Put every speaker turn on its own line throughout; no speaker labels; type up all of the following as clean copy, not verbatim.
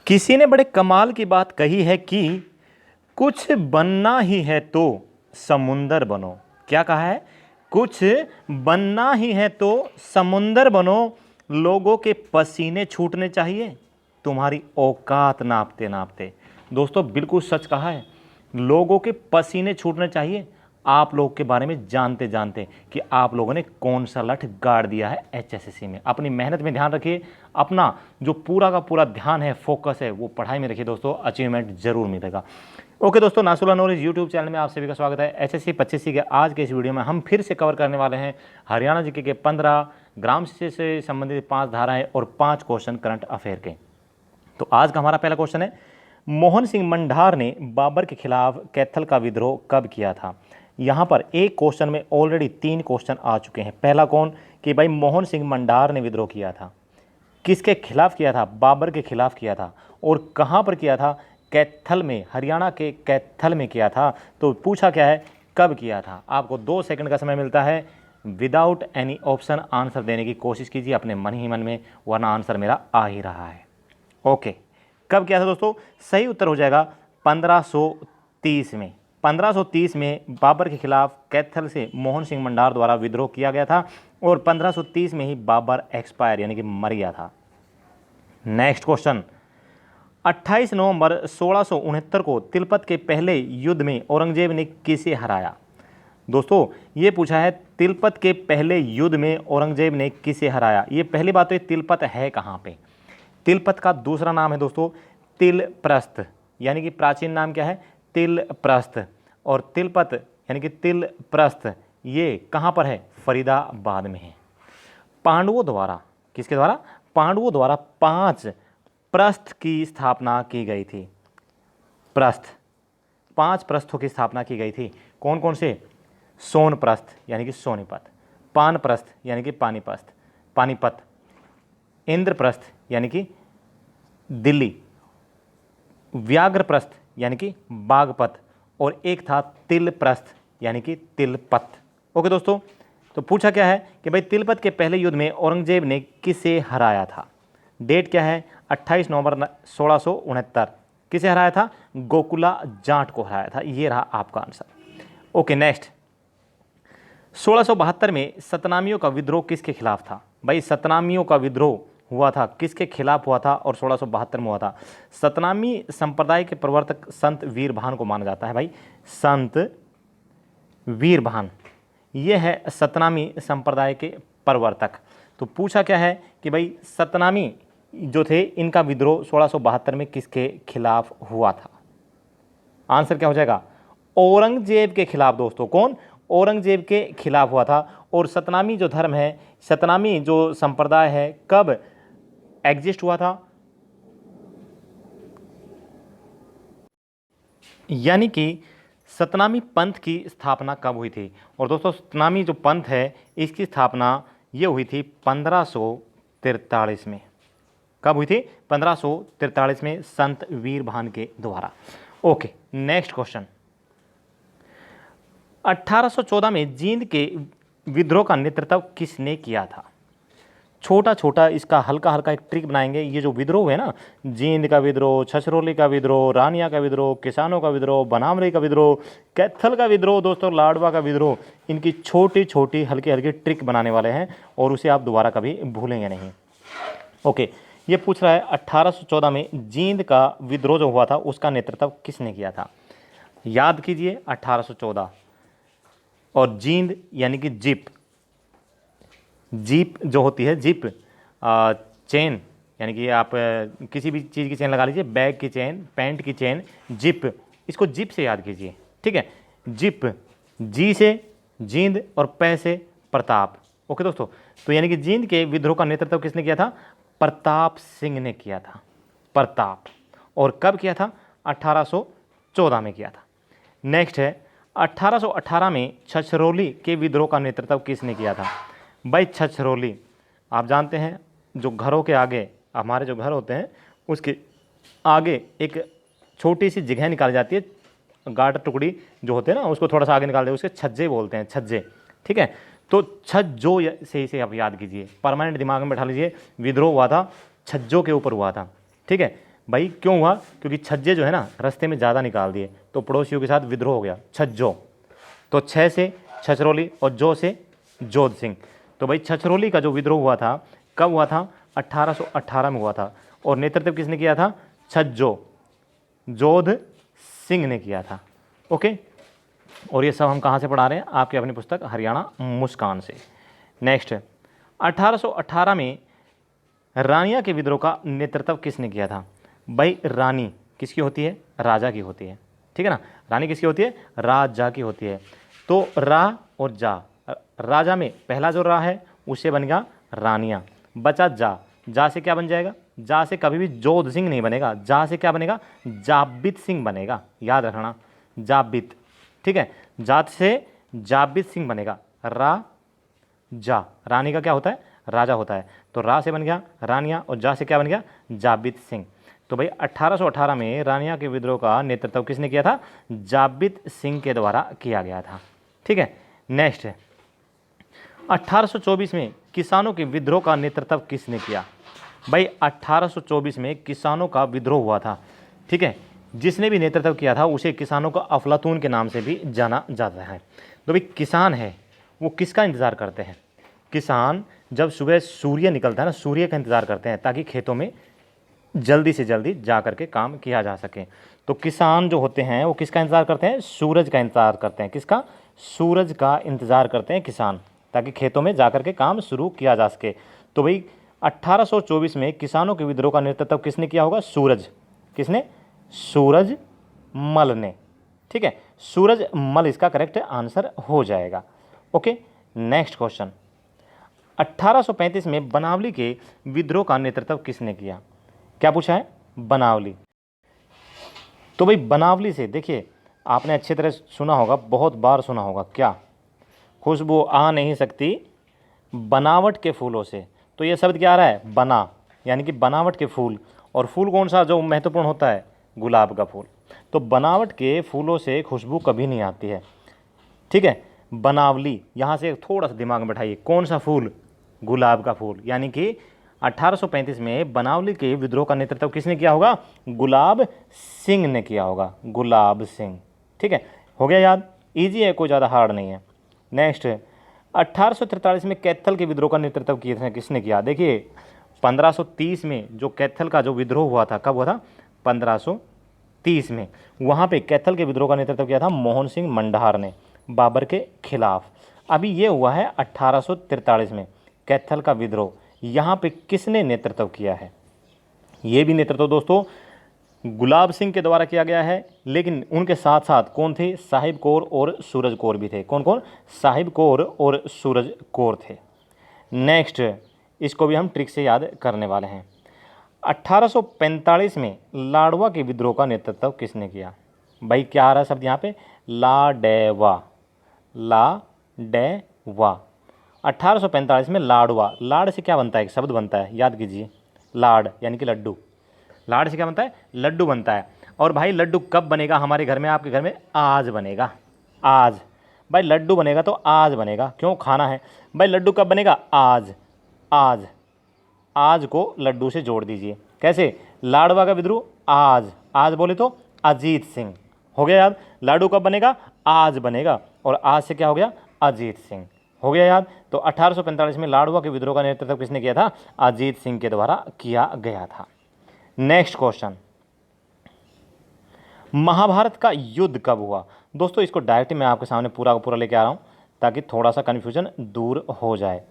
किसी ने बड़े कमाल की बात कही है कि कुछ बनना ही है तो समुंदर बनो। क्या कहा है? कुछ बनना ही है तो समुंदर बनो, लोगों के पसीने छूटने चाहिए तुम्हारी औकात नापते नापते। दोस्तों बिल्कुल सच कहा है। लोगों के पसीने छूटने चाहिए आप लोग के बारे में जानते जानते कि आप लोगों ने कौन सा लठ गाड़ दिया है एचएसएससी में। अपनी मेहनत में ध्यान रखिए, अपना जो पूरा का पूरा ध्यान है, फोकस है, वो पढ़ाई में रखिए दोस्तों, अचीवमेंट जरूर मिलेगा। ओके दोस्तों, नासुल्ला नॉलेज यूट्यूब चैनल में आप सभी का स्वागत है। एचएससी 25 के आज के इस वीडियो में हम फिर से कवर करने वाले हैं हरियाणा जीके के 15 ग्राम से संबंधित 5 धाराएं और 5 क्वेश्चन करंट अफेयर के। तो आज का हमारा पहला क्वेश्चन है, मोहन सिंह मंडार ने बाबर के खिलाफ कैथल का विद्रोह कब किया था? यहाँ पर एक क्वेश्चन में ऑलरेडी 3 क्वेश्चन आ चुके हैं। पहला कौन कि भाई मोहन सिंह मंडार ने विद्रोह किया था, किसके खिलाफ किया था? बाबर के खिलाफ किया था। और कहाँ पर किया था? कैथल में, हरियाणा के कैथल में किया था। तो पूछा क्या है, कब किया था? आपको 2 सेकंड का समय मिलता है। विदाउट एनी ऑप्शन आंसर देने की कोशिश कीजिए अपने मन ही मन में, वरना आंसर मेरा आ ही रहा है। ओके, कब किया था दोस्तों? सही उत्तर हो जाएगा 1530 में। 1530 में बाबर के खिलाफ कैथल से मोहन सिंह मंडार द्वारा विद्रोह किया गया था और 1530 में ही बाबर एक्सपायर यानी कि मर गया था। नेक्स्ट क्वेश्चन, 28 नवंबर 1669 को तिलपत के पहले युद्ध में औरंगजेब ने किसे हराया? दोस्तों ये पूछा है, तिलपत के पहले युद्ध में औरंगजेब ने किसे हराया। ये पहली बात तो, ये तिलपत है कहाँ पे? तिलपत का दूसरा नाम है दोस्तों तिलप्रस्थ, यानी कि प्राचीन नाम क्या है? तिलप्रस्थ। और तिलपत यानी कि तिलप्रस्थ ये कहाँ पर है? फरीदाबाद में है। पांडवों द्वारा, किसके द्वारा? पांडवों द्वारा 5 प्रस्थ की स्थापना की गई थी। प्रस्थ, 5 प्रस्थों की स्थापना की गई थी। कौन कौन से? सोनप्रस्थ यानी कि सोनीपत, पानप्रस्थ यानी कि पानीपत, इंद्रप्रस्थ यानी कि दिल्ली, व्याघ्रप्रस्थ यानी कि बागपत, और एक था तिलप्रस्थ यानी कि तिलपत। ओके दोस्तों, तो पूछा क्या है कि भाई तिलपत के पहले युद्ध में औरंगजेब ने किसे हराया था? डेट क्या है? 28 नवंबर 1669। किसे हराया था? गोकुला जाट को हराया था। ये रहा आपका आंसर। ओके नेक्स्ट, 1672 में सतनामियों का विद्रोह किसके खिलाफ था? भाई सतनामियों का विद्रोह हुआ था, किसके खिलाफ हुआ था और 1672 में हुआ था? सतनामी संप्रदाय के प्रवर्तक संत वीरभान को माना जाता है। भाई संत वीरभान ये है सतनामी संप्रदाय के प्रवर्तक। तो पूछा क्या है कि भाई सतनामी जो थे इनका विद्रोह 1672 में किसके खिलाफ हुआ था? आंसर क्या हो जाएगा? औरंगजेब के खिलाफ दोस्तों। कौन? औरंगजेब के खिलाफ हुआ था। और सतनामी जो धर्म है, सतनामी जो संप्रदाय है, कब एग्जिस्ट हुआ था? यानी कि सतनामी पंथ की स्थापना कब हुई थी? और दोस्तों सतनामी जो पंथ है इसकी स्थापना ये हुई थी 1543 में। कब हुई थी? 1543 में संत वीरभान के द्वारा। ओके नेक्स्ट क्वेश्चन, 1814 में जींद के विद्रोह का नेतृत्व किसने किया था? छोटा छोटा इसका हल्का हल्का एक ट्रिक बनाएंगे। ये जो विद्रोह है ना, जींद का विद्रोह, छछरौली का विद्रोह, रानिया का विद्रोह, किसानों का विद्रोह, बनामरी का विद्रोह, कैथल का विद्रोह, दोस्तों लाडवा का विद्रोह, इनकी छोटी छोटी हल्की हल्की ट्रिक बनाने वाले हैं और उसे आप दोबारा कभी भूलेंगे नहीं। ओके, ये पूछ रहा है 1814 में जींद का विद्रोह जो हुआ था उसका नेतृत्व किसने किया था? याद कीजिए 1814। और जींद यानी कि जीप, जीप जो होती है, जीप चेन, यानी कि आप किसी भी चीज़ की चेन लगा लीजिए, बैग की चेन, पैंट की चेन, जिप, इसको जिप से याद कीजिए। ठीक है, जिप, जी से जींद और पै से प्रताप। ओके दोस्तों, तो यानी कि जींद के विद्रोह का नेतृत्व किसने किया था? प्रताप सिंह ने किया था। प्रताप। और कब किया था? 1814 में किया था। नेक्स्ट है, 1818 में छछरौली के विद्रोह का नेतृत्व किसने किया था? भाई छछरौली आप जानते हैं, जो घरों के आगे, हमारे जो घर होते हैं उसके आगे एक छोटी सी जगह निकाली जाती है, गाढ़ टुकड़ी जो होते हैं ना, उसको थोड़ा सा आगे निकाल दे, उसके छज्जे बोलते हैं, छज्जे। ठीक है, तो छज्जो से इसे आप याद कीजिए, परमानेंट दिमाग में बैठा लीजिए। विद्रोह हुआ था छज्जों के ऊपर हुआ था। ठीक है, भाई क्यों हुआ? क्योंकि छज्जे जो है ना रास्ते में ज़्यादा निकाल दिए तो पड़ोसियों के साथ विद्रोह हो गया, छज्जो। तो छ से छछरौली और जो से जोध सिंह। तो भाई छछरौली का जो विद्रोह हुआ था कब हुआ था? 1818 में हुआ था। और नेतृत्व किसने किया था? छज्जो जोध सिंह ने किया था। ओके, और ये सब हम कहाँ से पढ़ा रहे हैं? आपकी अपनी पुस्तक हरियाणा मुस्कान से। नेक्स्ट, 1818 में रानिया के विद्रोह का नेतृत्व किसने किया था? भाई रानी किसकी होती है? राजा की होती है, ठीक है ना। रानी किसकी होती है? राजा की होती है। तो रा और जा, राजा में पहला जो रा है उससे बन गया रानिया, बचा जा। जा से क्या बन जाएगा? जा से कभी भी जोध सिंह नहीं बनेगा, जा से क्या बनेगा? जाबित सिंह बनेगा, याद रखना, जाबित, ठीक है। जात से जाबित सिंह बनेगा। रा जा, रानी का क्या होता है? राजा होता है। तो रा से बन गया रानिया और जा से क्या बन गया? जाबित सिंह। तो भाई 1818 में रानिया के विद्रोह का नेतृत्व किसने किया था? जाबित सिंह के द्वारा किया गया था, ठीक है। नेक्स्ट है 1824 में किसानों के विद्रोह का नेतृत्व किसने किया? भाई 1824 में किसानों का विद्रोह हुआ था, ठीक है। जिसने भी नेतृत्व किया था उसे किसानों का अफलातून के नाम से भी जाना जाता है। तो भाई किसान है वो किसका इंतज़ार करते हैं? किसान जब सुबह सूर्य निकलता है ना, सूर्य का इंतज़ार करते हैं ताकि खेतों में जल्दी से जल्दी जा करके काम किया जा सके। तो किसान जो होते हैं वो किसका इंतज़ार करते हैं? सूरज का इंतज़ार करते हैं। किसका? सूरज का इंतज़ार करते हैं किसान, ताकि खेतों में जा करके काम शुरू किया जा सके। तो भाई 1824 में किसानों के विद्रोह का नेतृत्व किसने किया होगा? सूरज। किसने? सूरज मल ने, ठीक है। सूरज मल इसका करेक्ट आंसर हो जाएगा। ओके, नेक्स्ट क्वेश्चन, 1835 में बनावली के विद्रोह का नेतृत्व किसने किया? क्या पूछा है? बनावली। तो भाई बनावली से देखिए, आपने अच्छी तरह सुना होगा, बहुत बार सुना होगा, क्या? खुशबू आ नहीं सकती बनावट के फूलों से। तो ये शब्द क्या आ रहा है? बना, यानी कि बनावट के फूल। और फूल कौन सा जो महत्वपूर्ण होता है? गुलाब का फूल। तो बनावट के फूलों से खुशबू कभी नहीं आती है, ठीक है। बनावली, यहाँ से थोड़ा सा दिमाग में बैठाइए, कौन सा फूल? गुलाब का फूल। यानी कि 1835 में बनावली के विद्रोह का नेतृत्व किसने किया होगा? गुलाब सिंह ने किया होगा, गुलाब सिंह, ठीक है। हो गया याद? इजी है, कोई ज़्यादा हार्ड नहीं है। नेक्स्ट, 1843 में कैथल के विद्रोह का नेतृत्व किसने किया? देखिए 1530 में जो कैथल का जो विद्रोह हुआ था, कब हुआ था? 1530 में। वहाँ पे कैथल के विद्रोह का नेतृत्व किया था मोहन सिंह मंडार ने, बाबर के खिलाफ। अभी ये हुआ है 1843 में कैथल का विद्रोह। यहाँ पे किसने नेतृत्व किया है? ये भी नेतृत्व दोस्तों गुलाब सिंह के द्वारा किया गया है, लेकिन उनके साथ साथ कौन थे? साहिब कौर और सूरज कौर भी थे। कौन कौन? साहिब कौर और सूरज कौर थे। नेक्स्ट, इसको भी हम ट्रिक से याद करने वाले हैं। 1845 में लाडवा के विद्रोह का नेतृत्व किसने किया? भाई क्या आ रहा है शब्द यहाँ पे? लाडेवा, लाडेवा। 1845 में लाडवा, लाड से क्या बनता है? एक शब्द बनता है, याद कीजिए, लाड यानी कि लड्डू। लाड से क्या बनता है? लड्डू बनता है। और भाई लड्डू कब बनेगा हमारे घर में, आपके घर में? आज बनेगा, आज। भाई लड्डू बनेगा तो आज बनेगा, क्यों? खाना है। भाई लड्डू कब बनेगा? आज। आज, आज को लड्डू से जोड़ दीजिए। कैसे? लाडवा का विद्रोह आज, आज बोले तो अजीत सिंह। हो गया याद? लाडू कब बनेगा? आज बनेगा। और आज से क्या हो गया? अजीत सिंह। हो गया याद? तो 1845 में लाडवा के विद्रोह का नेतृत्व किसने किया था? अजीत सिंह के द्वारा किया गया था। नेक्स्ट क्वेश्चन, महाभारत का युद्ध कब हुआ? दोस्तों इसको डायरेक्ट मैं आपके सामने पूरा का पूरा लेके आ रहा हूँ ताकि थोड़ा सा कन्फ्यूजन दूर हो जाए।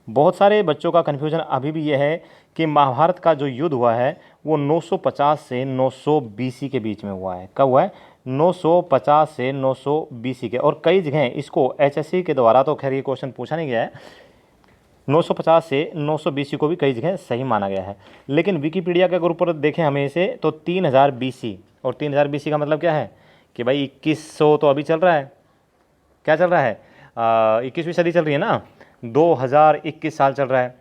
बहुत सारे बच्चों का कन्फ्यूजन अभी भी यह है कि महाभारत का जो युद्ध हुआ है वो 950 से 900 BC के बीच में हुआ है। कब हुआ है? 950 से 900 BC के। और कई जगह इसको HSC के द्वारा, तो खैर ये क्वेश्चन पूछा नहीं गया है, 950 से 900 BC को भी कई जगह सही माना गया है। लेकिन विकिपीडिया के ऊपर देखें हम इसे तो 3000 BC, और 3000 BC का मतलब क्या है कि भाई 2100 तो अभी चल रहा है, क्या चल रहा है? 21वीं सदी चल रही है ना, 2021 साल चल रहा है।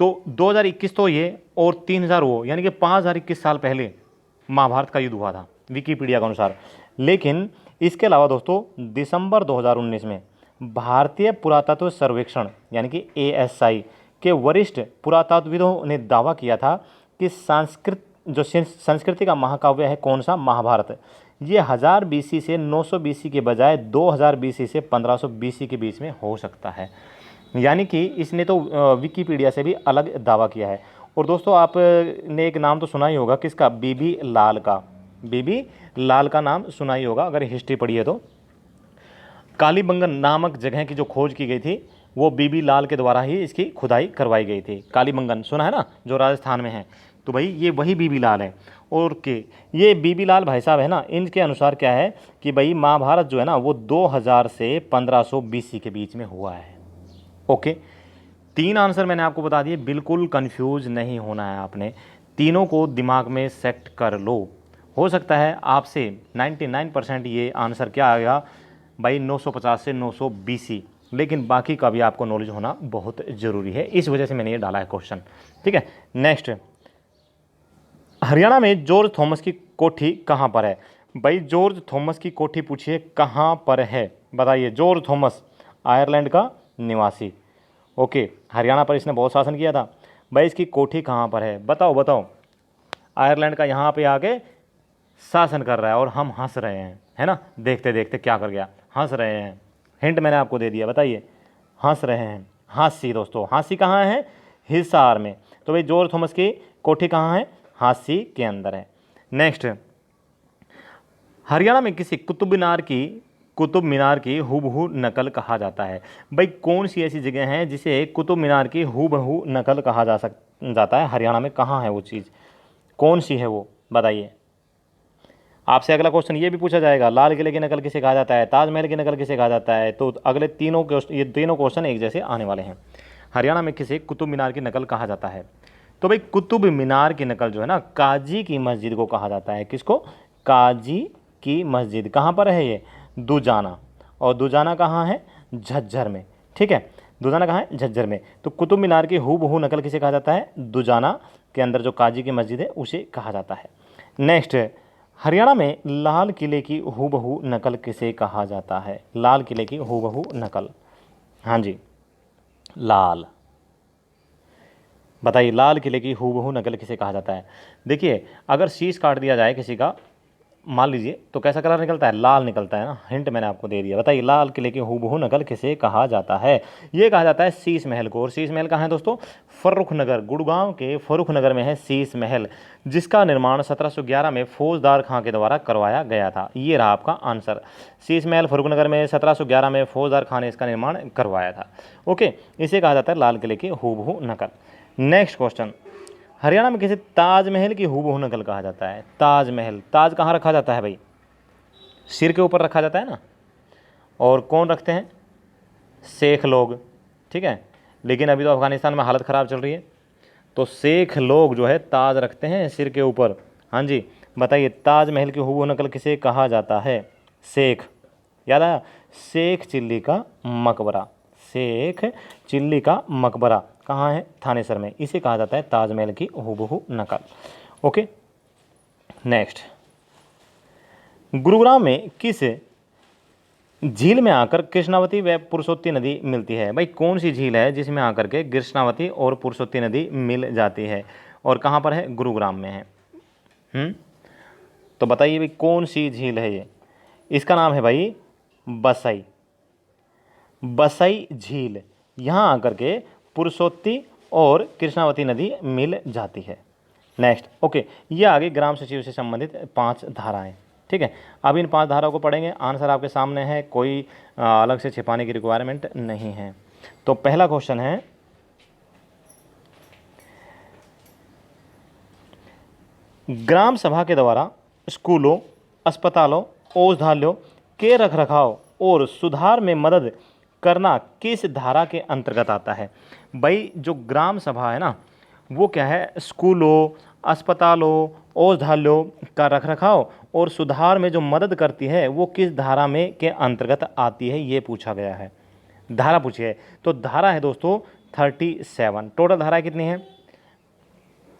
तो 2021 तो ये और 3000 वो, यानी कि 5021 साल पहले महाभारत का युद्ध हुआ था विकिपीडिया के अनुसार। लेकिन इसके अलावा दोस्तों दिसंबर 2019 में भारतीय पुरातत्व सर्वेक्षण यानी कि ASI के वरिष्ठ पुरातत्वविदों ने दावा किया था कि जो संस्कृति का महाकाव्य है कौन सा? महाभारत। ये 1000 BC से 900 BC के बजाय 2000 BC से 1500 BC के बीच में हो सकता है। यानी कि इसने तो विकिपीडिया से भी अलग दावा किया है। और दोस्तों आपने एक नाम तो सुना ही होगा, किसका? बीबी लाल का। बीबी लाल का नाम सुना ही होगा अगर हिस्ट्री पढ़ी है तो। कालीबंगन नामक जगह की जो खोज की गई थी वो बीबी लाल के द्वारा ही इसकी खुदाई करवाई गई थी। कालीबंगन सुना है ना, जो राजस्थान में है, तो भाई ये वही बीबी लाल है। और के ये बीबी लाल भाई साहब है ना, इनके अनुसार क्या है कि भाई महाभारत जो है ना वो 2000 से 1500 BC के बीच में हुआ है। ओके, 3 आंसर मैंने आपको बता दिए, बिल्कुल कंफ्यूज नहीं होना है आपने, तीनों को दिमाग में सेट कर लो। हो सकता है आपसे 99% ये आंसर क्या आएगा भाई 950 से 900 BC, लेकिन बाकी का भी आपको नॉलेज होना बहुत ज़रूरी है, इस वजह से मैंने ये डाला है क्वेश्चन। ठीक है, नेक्स्ट, हरियाणा में जॉर्ज थॉमस की कोठी कहाँ पर है? भाई जॉर्ज थॉमस की कोठी पूछिए कहाँ पर है, बताइए। जॉर्ज थॉमस आयरलैंड का निवासी, ओके, हरियाणा पर इसने बहुत शासन किया था। भाई इसकी कोठी कहाँ पर है? बताओ बताओ। आयरलैंड का यहाँ पे आके शासन कर रहा है और हम हंस रहे हैं, है ना, देखते देखते क्या कर गया, हंस रहे हैं। हिंट मैंने आपको दे दिया, बताइए। हंस रहे हैं, हांसी दोस्तों, हांसी कहाँ है? हिसार में। तो भाई जॉर्ज थॉमस की कोठी कहाँ है? हांसी के अंदर है। नेक्स्ट, हरियाणा में किसी कुतुब मीनार की हूबहू नकल कहा जाता है? भाई कौन सी ऐसी जगह है जिसे कुतुब मीनार की हूबहू नकल कहा जाता है? हरियाणा में कहाँ है वो चीज़, कौन सी है वो, बताइए। आपसे अगला क्वेश्चन ये भी पूछा जाएगा, लाल किले की नकल किसे कहा जाता है? ताजमहल की नकल किसे कहा जाता है? तो अगले ये तीनों क्वेश्चन एक जैसे आने वाले हैं। हरियाणा में किसे कुतुब मीनार की नकल कहा जाता है? तो भाई कुतुब मीनार की नकल जो है ना, काजी की मस्जिद को कहा जाता है। किसको? काजी की मस्जिद। कहाँ पर है ये? दुजाना। और दुजाना कहाँ है? झज्जर में। ठीक है, दुजाना कहाँ है? झज्जर में। तो कुतुब मीनार की हूबहू नकल किसे कहा जाता है? दुजाना के अंदर जो काजी की मस्जिद है उसे कहा जाता है। नेक्स्ट, हरियाणा में लाल किले की हूबहू नकल किसे कहा जाता है? लाल किले की हूबहू नकल, हाँ जी, लाल, बताइए लाल किले की हूबहू नकल किसे कहा जाता है? देखिए अगर शीश काट दिया जाए किसी का, मान लीजिए, तो कैसा कलर निकलता है? लाल निकलता है ना। हिंट मैंने आपको दे दिया, बताइए लाल किले की हूबहू नकल किसे कहा जाता है? ये कहा जाता है शीश महल को। और शीश महल कहाँ है दोस्तों? फर्रुखनगर, गुड़गांव के फर्रुखनगर में है शीश महल, जिसका निर्माण 1711 में फौजदार खां के द्वारा करवाया गया था। ये रहा आपका आंसर, शीश महल फर्रुखनगर में 1711 में फौजदार खां ने इसका निर्माण करवाया था। ओके, इसे कहा जाता है लाल किले की हूबहू नकल। नेक्स्ट क्वेश्चन, हरियाणा में किसे ताजमहल की हूबहू नकल कहा जाता है? ताजमहल, ताज कहाँ रखा जाता है भाई? सिर के ऊपर रखा जाता है ना। और कौन रखते हैं? शेख लोग। ठीक है, लेकिन अभी तो अफगानिस्तान में हालत ख़राब चल रही है, तो शेख लोग जो है ताज रखते हैं सिर के ऊपर। हाँ जी, बताइए ताजमहल की हूबहू नकल किसे कहा जाता है? शेख, याद आया? शेख चिल्ली का मकबरा, शेख चिल्ली का मकबरा कहाँ है? थानेसर में। इसे कहा जाता है ताजमहल की हूबहू नकल। ओके, नेक्स्ट, गुरुग्राम में किस झील में आकर कृष्णावती व पुरुषोत्ती नदी मिलती है? भाई कौन सी झील है जिसमें आकर के कृष्णावती और पुरुषोत्ती नदी मिल जाती है, और कहाँ पर है? गुरुग्राम में है। तो बताइए भाई कौन सी झील है ये? इसका नाम है भाई बसई, बसई झील। यहाँ आकर के पुरुषोत्ती और कृष्णावती नदी मिल जाती है। नेक्स्ट, ओके, ये आगे ग्राम सचिव से संबंधित 5 धाराएं। ठीक है, अब इन 5 धाराओं को पढ़ेंगे, आंसर आपके सामने है, कोई अलग से छिपाने की रिक्वायरमेंट नहीं है। तो पहला क्वेश्चन है, ग्राम सभा के द्वारा स्कूलों, अस्पतालों, औषधालयों के रखरखाव और सुधार में मदद करना किस धारा के अंतर्गत आता है? भाई जो ग्राम सभा है ना, वो क्या है? स्कूलों, अस्पतालों, औषधालयों का रखरखाव और सुधार में जो मदद करती है वो किस धारा में के अंतर्गत आती है, ये पूछा गया है। धारा पूछी है, तो धारा है दोस्तों 37। टोटल धारा कितनी है?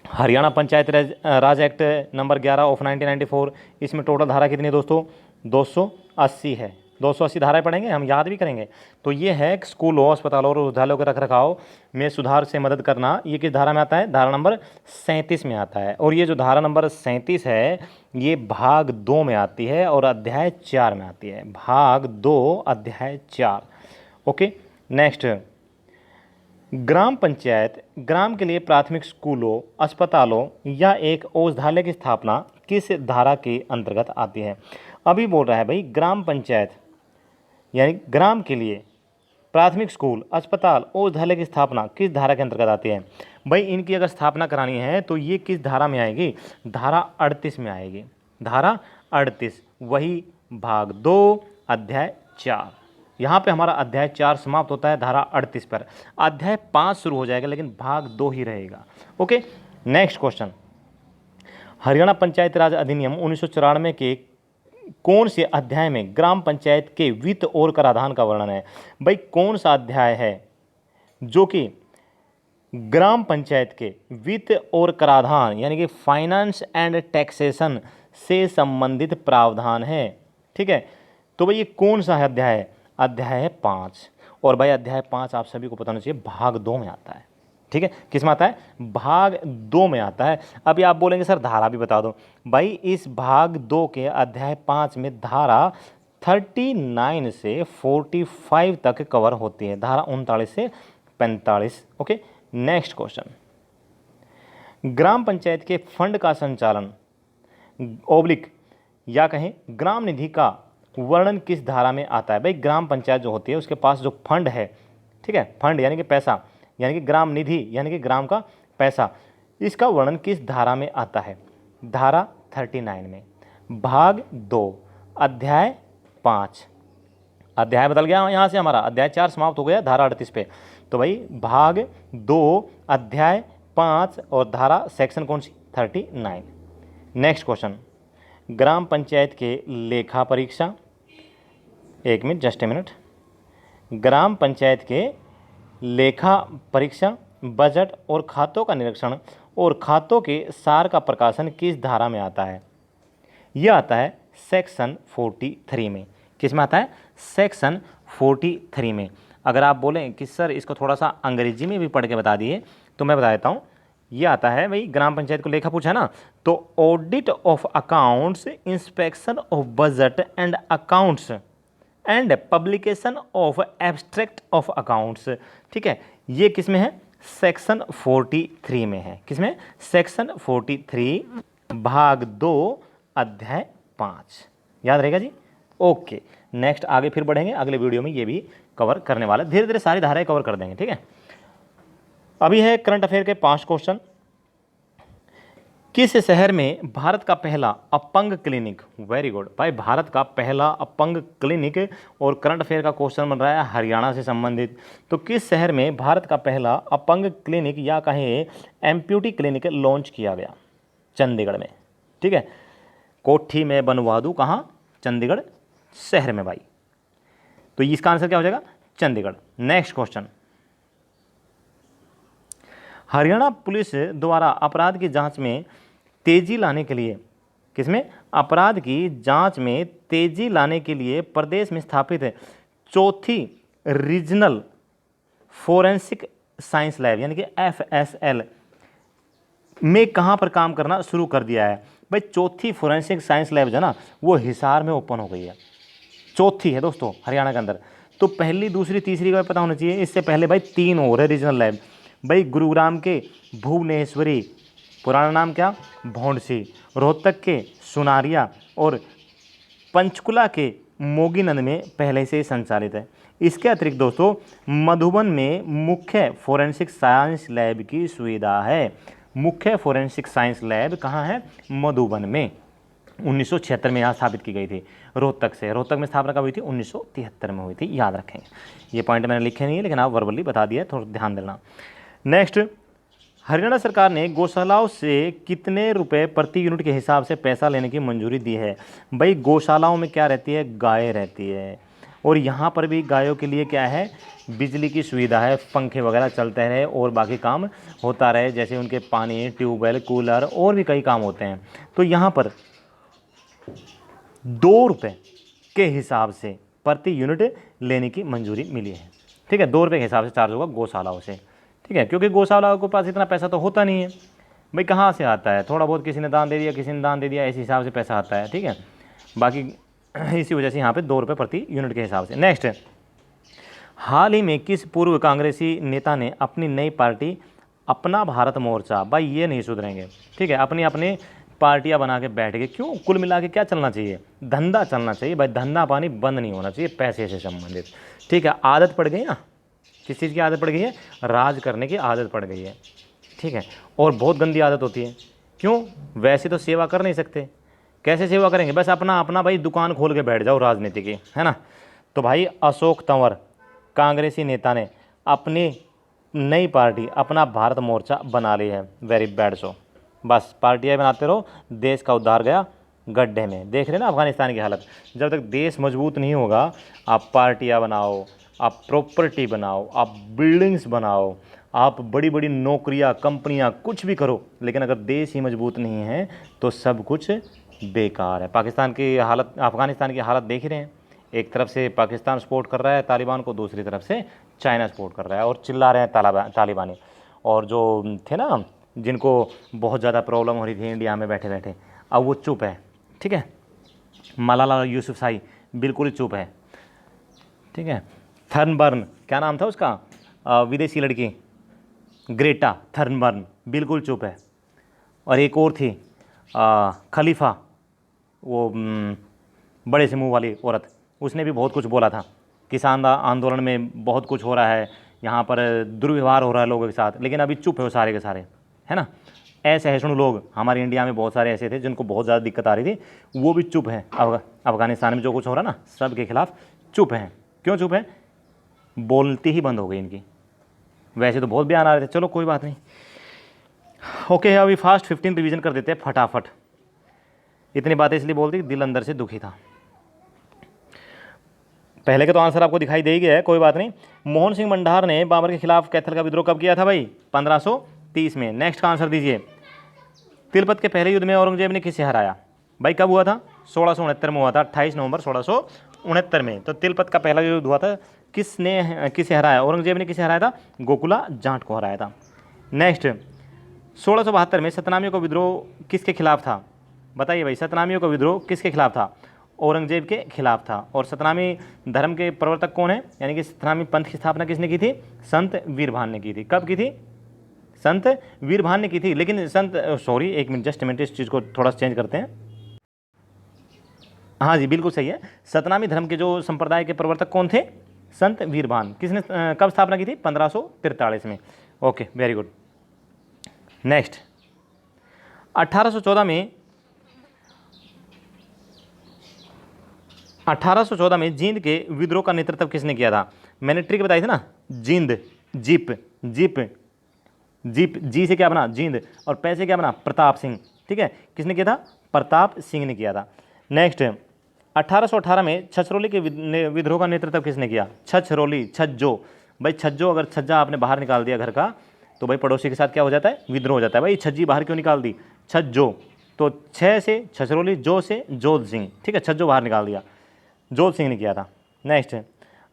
हरियाणा पंचायत राज एक्ट नंबर 11 ऑफ 1994, इसमें टोटल धारा कितनी है दोस्तों? 280 है। 280 धाराएं पढ़ेंगे, हम याद भी करेंगे। तो ये है स्कूलों, अस्पतालों और विद्यालयों के रखरखाव में सुधार से मदद करना। ये किस धारा में आता है? धारा नंबर 37 में आता है। और ये जो धारा नंबर 37 है ये भाग 2 में आती है और अध्याय 4 में आती है। भाग 2 अध्याय 4। ओके, नेक्स्ट, ग्राम पंचायत ग्राम के लिए प्राथमिक स्कूलों, अस्पतालों या एक औषधालय की स्थापना किस धारा के अंतर्गत आती है? अभी बोल रहा है भाई ग्राम पंचायत यानी ग्राम के लिए प्राथमिक स्कूल, अस्पताल, औषधालय की स्थापना किस धारा के अंतर्गत आती है? भाई इनकी अगर स्थापना करानी है तो ये किस धारा में आएगी? धारा 38 में आएगी। धारा 38, वही भाग 2 अध्याय 4। यहाँ पे हमारा अध्याय 4 समाप्त होता है धारा 38 पर। अध्याय 5 शुरू हो जाएगा लेकिन भाग 2 ही रहेगा। ओके, नेक्स्ट क्वेश्चन, हरियाणा पंचायती राज अधिनियम 1994 के कौन से अध्याय में ग्राम पंचायत के वित्त और कराधान का वर्णन है? भाई कौन सा अध्याय है जो कि ग्राम पंचायत के वित्त और कराधान यानी कि फाइनेंस एंड टैक्सेशन से संबंधित प्रावधान है? ठीक है, तो भाई ये कौन सा है अध्याय है? अध्याय है 5। और भाई अध्याय 5 आप सभी को पता होना चाहिए भाग 2 में आता है। ठीक है, किस में आता है? भाग 2 में आता है। अभी आप बोलेंगे सर धारा भी बता दो। भाई इस भाग 2 के अध्याय 5 में धारा 39 से 45 तक कवर होती है, धारा 39 से 45। ओके, नेक्स्ट क्वेश्चन, ग्राम पंचायत के फंड का संचालन ओब्लिक या कहें ग्राम निधि का वर्णन किस धारा में आता है? भाई ग्राम पंचायत जो होती है उसके पास जो फंड है, ठीक है, फंड यानी कि पैसा, यानी कि ग्राम निधि यानी कि ग्राम का पैसा, इसका वर्णन किस धारा में आता है? धारा 39 में, भाग 2 अध्याय 5। अध्याय बदल गया यहाँ से, हमारा अध्याय 4 समाप्त हो गया धारा 38 पे। तो भाई भाग 2 अध्याय 5 और धारा सेक्शन कौन सी? 39। नेक्स्ट क्वेश्चन, ग्राम पंचायत के लेखा परीक्षा, एक मिनट, जस्ट ए मिनट, ग्राम पंचायत के लेखा परीक्षा, बजट और खातों का निरीक्षण और खातों के सार का प्रकाशन किस धारा में आता है? यह आता है सेक्शन 43 में। किस में आता है? सेक्शन 43 में। अगर आप बोलें कि सर इसको थोड़ा सा अंग्रेजी में भी पढ़ के बता दिए तो मैं बता देता हूँ। ये आता है भाई ग्राम पंचायत को लेखा पूछा है ना, तो audit of accounts, inspection of budget and accounts and publication of abstract of accounts. ठीक है, ये किस में है? सेक्शन 43 में है। किस में? सेक्शन 43 भाग 2 अध्याय 5। याद रहेगा जी? ओके, नेक्स्ट आगे फिर बढ़ेंगे, अगले वीडियो में ये भी कवर करने वाला, धीरे धीरे सारी धाराएं कवर कर देंगे। ठीक है, अभी है करंट अफेयर के 5 क्वेश्चन। किस शहर में भारत का पहला अपंग क्लिनिक, वेरी गुड भाई, भारत का पहला अपंग क्लिनिक, और करंट अफेयर का क्वेश्चन बन रहा है हरियाणा से संबंधित। तो किस शहर में भारत का पहला अपंग क्लिनिक या कहें एम्प्यूटी क्लिनिक लॉन्च किया गया? चंडीगढ़ में। ठीक है, कोठी में बनवा दूँ, कहाँ? चंडीगढ़ शहर में भाई। तो इसका आंसर क्या हो जाएगा? Chandigarh. Next question, Haryana police द्वारा अपराध की जांच में तेजी लाने के लिए, किसमें? अपराध की जांच में तेजी लाने के लिए प्रदेश में स्थापित चौथी रीजनल फोरेंसिक साइंस लैब यानी कि FSL में कहां पर काम करना शुरू कर दिया है? भाई चौथी फोरेंसिक साइंस लैब जो है ना वो हिसार में ओपन हो गई है। चौथी है दोस्तों हरियाणा के अंदर। तो पहली, दूसरी, तीसरी का पता होना चाहिए। इससे पहले भाई 3 और है रीजनल लैब। भाई गुरुग्राम के भुवनेश्वरी, पुराना नाम क्या? भौंडसी, रोहतक के सुनारिया और पंचकुला के मोगीनंद में पहले से ही संचालित है। इसके अतिरिक्त दोस्तों मधुबन में मुख्य फोरेंसिक साइंस लैब की सुविधा है। मुख्य फोरेंसिक साइंस लैब कहाँ है? मधुबन में। 1976 में यहाँ स्थापित की गई थी रोहतक से। रोहतक में स्थापना कब हुई थी? 1973 में हुई थी, याद रखेंगे। ये पॉइंट मैंने लिखे नहीं है लेकिन आप वर्बली बता दिया, थोड़ा ध्यान देना। नेक्स्ट, हरियाणा सरकार ने गौशालाओं से कितने रुपए प्रति यूनिट के हिसाब से पैसा लेने की मंजूरी दी है? भाई गौशालाओं में क्या रहती है? गाय रहती है, और यहाँ पर भी गायों के लिए क्या है? बिजली की सुविधा है, पंखे वगैरह चलते रहे और बाकी काम होता रहे, जैसे उनके पानी, ट्यूबवेल, कूलर और भी कई काम होते हैं। तो यहाँ पर 2 रुपये के हिसाब से प्रति यूनिट लेने की मंजूरी मिली है। ठीक है, 2 रुपये के हिसाब से चार्ज होगा गौशालाओं से। ठीक है, क्योंकि गौशालाओं के पास इतना पैसा तो होता नहीं है भाई, कहाँ से आता है, थोड़ा बहुत किसी ने दान दे दिया, किसी ने दान दे दिया, इस हिसाब से पैसा आता है। ठीक है, बाकी इसी वजह से यहाँ पे 2 रुपये प्रति यूनिट के हिसाब से। नेक्स्ट, हाल ही में किस पूर्व कांग्रेसी नेता ने अपनी नई पार्टी अपना भारत मोर्चा, भाई ये नहीं सुधरेंगे। ठीक है, अपनी अपनी पार्टियां बना के बैठ गए, क्यों? कुल मिला के क्या चलना चाहिए? धंधा चलना चाहिए भाई, धंधा पानी बंद नहीं होना चाहिए पैसे से संबंधित। ठीक है, आदत पड़ गई ना, किस चीज़ की आदत पड़ गई है? राज करने की आदत पड़ गई है। ठीक है, और बहुत गंदी आदत होती है। क्यों? वैसे तो सेवा कर नहीं सकते, कैसे सेवा करेंगे? बस अपना अपना भाई दुकान खोल के बैठ जाओ राजनीति की, है ना। तो भाई अशोक तंवर कांग्रेसी नेता ने अपनी नई पार्टी अपना भारत मोर्चा बना ली है। वेरी बैड शो, बस पार्टियाँ बनाते रहो, देश का उद्धार गया गड्ढे में। देख रहे ना अफगानिस्तान की हालत। जब तक देश मजबूत नहीं होगा, आप पार्टियाँ बनाओ, आप प्रॉपर्टी बनाओ, आप बिल्डिंग्स बनाओ, आप बड़ी बड़ी नौकरियाँ, कंपनियाँ, कुछ भी करो, लेकिन अगर देश ही मजबूत नहीं है तो सब कुछ बेकार है। पाकिस्तान की हालत, अफगानिस्तान की हालत देख ही रहे हैं। एक तरफ से पाकिस्तान सपोर्ट कर रहा है तालिबान को, दूसरी तरफ से चाइना सपोर्ट कर रहा है, और चिल्ला रहे हैं तालिबानी। और जो थे ना, जिनको बहुत ज़्यादा प्रॉब्लम हो रही थी इंडिया में बैठे बैठे, अब वो चुप है। ठीक है, मलाला यूसुफज़ई बिल्कुल ही चुप है। ठीक है, थर्नबर्न, क्या नाम था उसका, विदेशी लड़की ग्रेटा थर्नबर्न, बिल्कुल चुप है। और एक और थी खलीफा, वो बड़े से मुंह वाली औरत, उसने भी बहुत कुछ बोला था। किसान आंदोलन में बहुत कुछ हो रहा है, यहाँ पर दुर्व्यवहार हो रहा है लोगों के साथ, लेकिन अभी चुप है वो सारे के सारे, है ना। असहिष्णु लोग हमारे इंडिया में बहुत सारे ऐसे थे जिनको बहुत ज़्यादा दिक्कत आ रही थी, वो भी चुप हैं। अफगानिस्तान में जो कुछ हो रहा ना, सब के खिलाफ चुप हैं। क्यों चुप है? बोलती ही बंद हो गई इनकी। वैसे तो बहुत बयान आ रहे थे, चलो कोई बात नहीं। ओके, अभी फास्ट 15 रिवीजन कर देते हैं फटाफट। इतनी बातें इसलिए बोलती, दिल अंदर से दुखी था। पहले का तो आंसर आपको दिखाई दे ही गया है, कोई बात नहीं। मोहन सिंह मंडार ने बाबर के खिलाफ कैथल का विद्रोह कब किया था भाई? 1530 में। नेक्स्ट का आंसर दीजिए। तिलपत के पहले युद्ध में औरंगजेब ने किसे हराया? भाई कब हुआ था? 1669 में हुआ था, 28 नवंबर 1669 में। तो तिलपत का पहला युद्ध हुआ था, किसे हराया? औरंगजेब ने किसे हराया था? गोकुला जाट को हराया था। नेक्स्ट, 1672 में सतनामियों का विद्रोह किसके खिलाफ था? बताइए भाई, सतनामियों का विद्रोह किसके खिलाफ था? औरंगजेब के खिलाफ था। और सतनामी धर्म के प्रवर्तक कौन है, यानी कि सतनामी पंथ की स्थापना किसने की थी? संत वीरभान ने की थी। कब की थी? संत वीरभान ने की थी। लेकिन एक मिनट, जस्ट मिनट, इस चीज़ को थोड़ा चेंज करते हैं। हाँ जी, बिल्कुल सही है। सतनामी धर्म के जो संप्रदाय के प्रवर्तक कौन थे? संत वीरभान। किसने कब स्थापना की थी? 1543 में। Okay, very good. नेक्स्ट, 1814 में जींद के विद्रोह का नेतृत्व किसने किया था? मैंने ट्रिक बताई थी ना, जींद, जीप जी से क्या बना? जींद, और पैसे क्या बना? प्रताप सिंह। ठीक है, किसने किया था? प्रताप सिंह ने किया था। नेक्स्ट, 1818 में छछरौली के विद्रोह का नेतृत्व किसने किया? छछरौली, छज्जो। भाई छज्जो, अगर छज्जा आपने बाहर निकाल दिया घर का, तो भाई पड़ोसी के साथ क्या हो जाता है? विद्रोह हो जाता है। भाई छज्जी बाहर क्यों निकाल दी? छज्जो। तो 6 से छछरौली, जो से जोध सिंह। ठीक है, छज्जो बाहर निकाल दिया, जोध सिंह ने किया था। नेक्स्ट,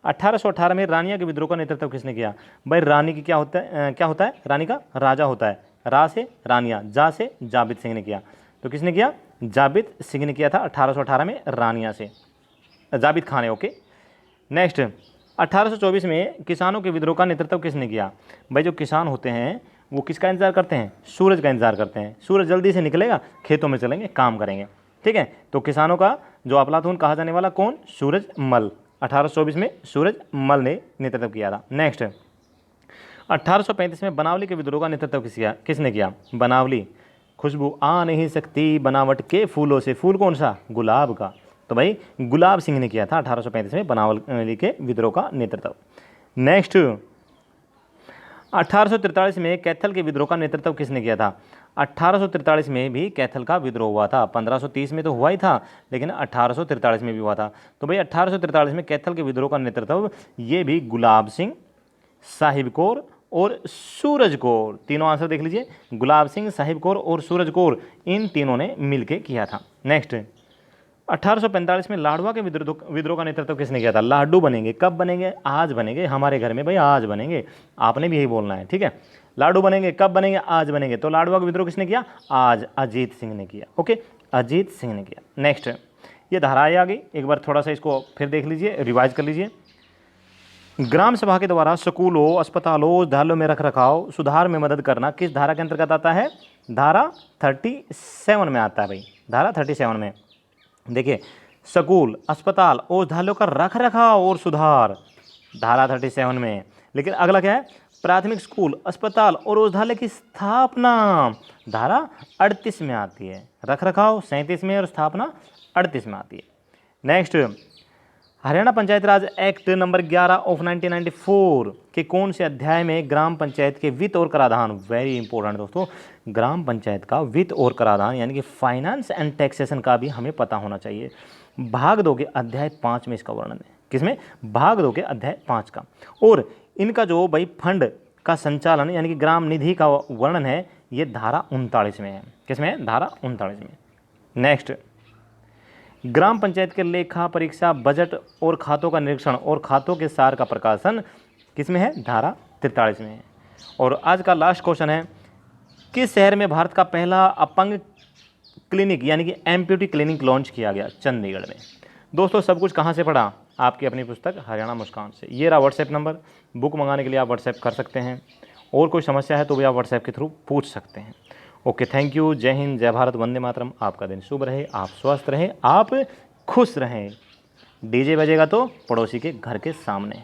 1818 में रानिया के विद्रोह का नेतृत्व किसने किया? भाई रानी की क्या होता है? रानी का राजा होता है। रा से रानिया, जा से जाबित सिंह ने किया। तो किसने किया? जाबित सिंह ने किया था 1818 में रानिया से, जाबित खान है। ओके। नेक्स्ट, 1824 में किसानों के विद्रोह का नेतृत्व किसने किया? भाई जो किसान होते हैं वो किसका इंतजार करते हैं? सूरज का इंतजार करते हैं। सूरज जल्दी से निकलेगा, खेतों में चलेंगे, काम करेंगे। ठीक है, तो किसानों का जो अफलातून कहा जाने वाला कौन? सूरजमल। 1824 में सूरजमल ने नेतृत्व किया था। नेक्स्ट, 1835 में बनावली के विद्रोह का नेतृत्व किसने किया? बनावली, खुशबू आ नहीं सकती बनावट के फूलों से। फूल कौन सा? गुलाब का। तो भाई गुलाब सिंह ने किया था 1835 में बनावली के विद्रोह का नेतृत्व। नेक्स्ट, 1843 में कैथल के विद्रोह का नेतृत्व किसने किया था? 1843 में भी कैथल का विद्रोह हुआ था। 1530 में तो हुआ ही था, लेकिन 1843 में भी हुआ था। तो भाई 1843 में कैथल के विद्रोह का नेतृत्व ये भी गुलाब सिंह, साहिब कौर और सूरज कौर, तीनों आंसर देख लीजिए। गुलाब सिंह, साहिब कौर और सूरज कौर, इन तीनों ने मिलकर किया था। नेक्स्ट, 1845 में लाडवा के विद्रोह का नेतृत्व किसने किया था? लाडू बनेंगे। कब बनेंगे? आज बनेंगे। हमारे घर में भाई आज बनेंगे, आपने भी यही बोलना है, ठीक है। लाडू बनेंगे, कब बनेंगे? आज बनेंगे। तो लाडवा का विद्रोह किसने किया? आज अजीत सिंह ने किया। ओके, अजीत सिंह ने किया। नेक्स्ट, ये धाराएं आ गई, एक बार थोड़ा सा इसको फिर देख लीजिए, रिवाइज कर लीजिए। ग्राम सभा के द्वारा स्कूलों, अस्पतालों, औषधालयों में रखरखाव सुधार में मदद करना किस धारा के अंतर्गत आता है? धारा 37 में आता है भाई, धारा 37 में। देखिए, स्कूल, अस्पताल, औषधालयों का रखरखाव और सुधार धारा 37 में। लेकिन अगला क्या है? प्राथमिक स्कूल, अस्पताल और औषधालय की स्थापना धारा 38 में आती है। रखरखाव 37 में और स्थापना 38 में आती है। Next, Haryana panchayat Raj act number 11 of 1994 के कौन से अध्याय में ग्राम पंचायत के वित्त और कराधान, वेरी इंपॉर्टेंट दोस्तों, ग्राम पंचायत का वित्त और कराधान यानी कि फाइनेंस एंड टैक्सेशन का भी हमें पता होना चाहिए। भाग 2 के अध्याय 5 में इसका वर्णन है। किसमें? भाग 2 के अध्याय 5 का। और इनका जो भाई फंड का संचालन यानी कि ग्राम निधि का वर्णन है, ये धारा 39 में है। किसमें? धारा 39 में। नेक्स्ट, ग्राम पंचायत के लेखा परीक्षा, बजट और खातों का निरीक्षण और खातों के सार का प्रकाशन किसमें है? धारा 43 में है। और आज का लास्ट क्वेश्चन है, किस शहर में भारत का पहला अपंग क्लिनिक यानी कि एम्प्यूटी क्लिनिक लॉन्च किया गया? चंडीगढ़ में। दोस्तों, सब कुछ कहाँ से पढ़ा? आपकी अपनी पुस्तक हरियाणा मुस्कान से। ये रहा व्हाट्सएप नंबर, बुक मंगाने के लिए आप व्हाट्सएप कर सकते हैं, और कोई समस्या है तो भी आप व्हाट्सएप के थ्रू पूछ सकते हैं। Okay, thank you. जय हिंद, जय भारत, वंदे मातरम। आपका दिन शुभ रहे, आप स्वस्थ रहें, आप खुश रहें। डीजे बजेगा तो पड़ोसी के घर के सामने।